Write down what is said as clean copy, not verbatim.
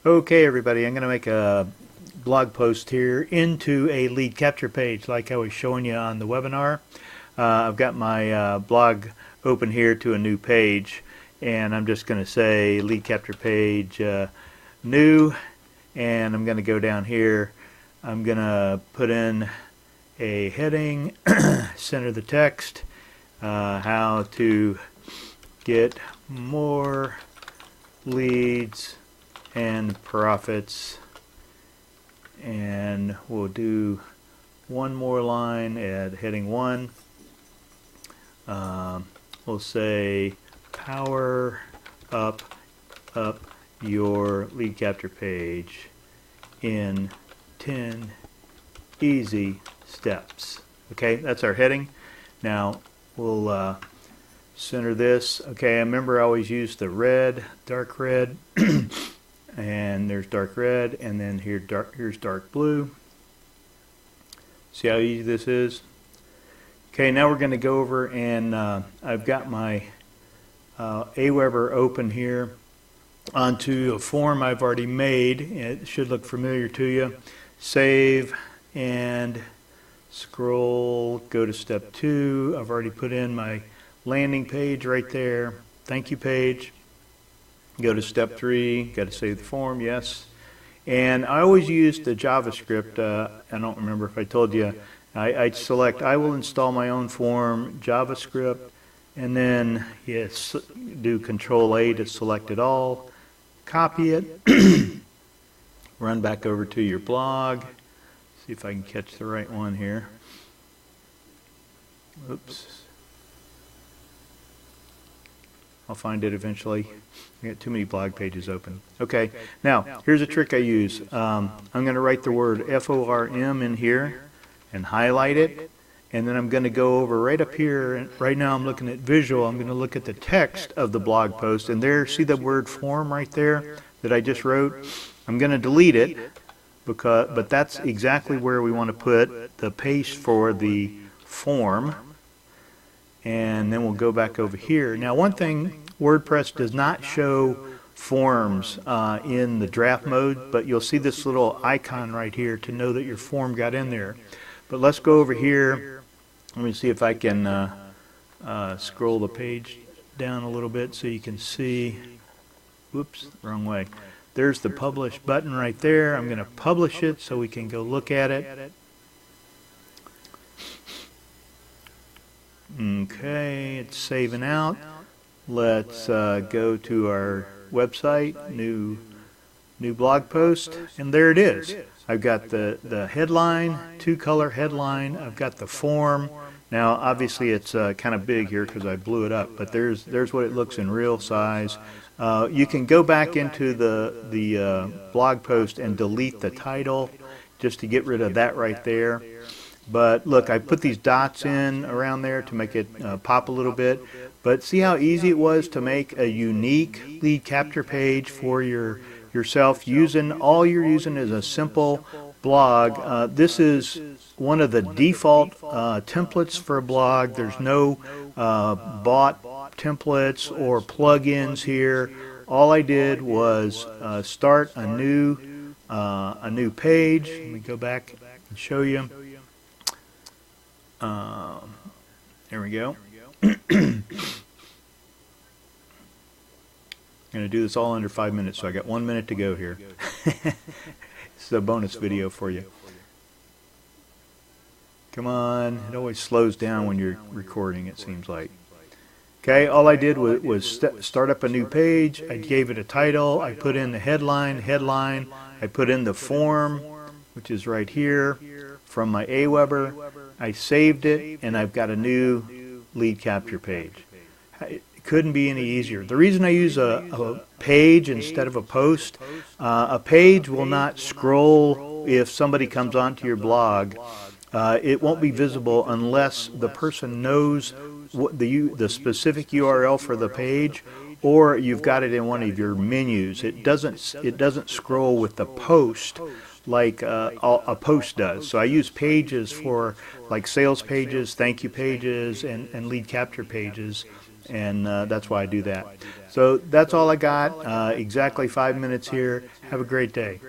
Okay, everybody, I'm going to make a blog post here into a lead capture page like I was showing you on the webinar. I've got my blog open here to a new page, and I'm just going to say lead capture page new, and I'm going to go down here. I'm going to put in a heading, center the text, how to get more leads and profits, and we'll do one more line at heading 1. We'll say power up your lead capture page in 10 easy steps. Okay, that's our heading. Now we'll center this. Okay, I remember I always use the red, dark red. And there's dark red, and then here's dark blue. See how easy this is? Okay, now we're going to go over, and I've got my Aweber open here onto a form I've already made. It should look familiar to you. Save and scroll, go to step 2. I've already put in my landing page right there. Thank you page. Go to step 3, got to save the form, yes. And I always use the JavaScript. I don't remember if I told you. I select, I will install my own form, JavaScript, and then yes, do Control A to select it all, copy it, run back over to your blog, see if I can catch the right one here. Oops. I'll find it eventually. I got too many blog pages open. Okay, now here's a trick I use. I'm going to write the word FORM in here and highlight it, and then I'm going to go over right up here. And right now I'm looking at visual. I'm going to look at the text of the blog post, and there, see the word form right there that I just wrote? I'm going to delete it, but that's exactly where we want to put the paste for the form. And then we'll go back over here. Now, one thing, WordPress does not show forms in the draft mode, but you'll see this little icon right here to know that your form got in there. But let's go over here. Let me see if I can scroll the page down a little bit so you can see. Whoops, wrong way. There's the publish button right there. I'm going to publish it so we can go look at it. Okay, it's saving out. Let's go to our website, new blog post, and there it is. I've got the headline, 2-color headline. I've got the form. Now, obviously, it's kind of big here because I blew it up, but there's what it looks in real size. You can go back into the blog post and delete the title just to get rid of that right there. But look, I put these dots in around there to make it pop a little bit. But see how easy it was to make a unique lead capture page for yourself all you're using is a simple blog. This is one of the default templates for a blog. There's no bought templates or plugins here. All I did was start a new page. Let me go back and show you. There we go. I'm going to do this all under 5 minutes, so I got 1 minute to go here. This is a bonus video for you. Come on, it always slows down when you're recording, it seems like. Okay, all I did was start up a new page. I gave it a title. I put in the headline. I put in the form, which is right here from my Aweber. I saved it, and I've got a new lead capture page. It couldn't be any easier. The reason I use a page instead of a post, a page will not scroll if somebody comes onto your blog. It won't be visible unless the person knows what the specific URL for the page, or you've got it in one of your menus. It doesn't scroll with the post like a post does. So I use pages for like sales pages, thank you pages, and lead capture pages. and that's why I do that. So that's all I got. Exactly 5 minutes here. Have a great day.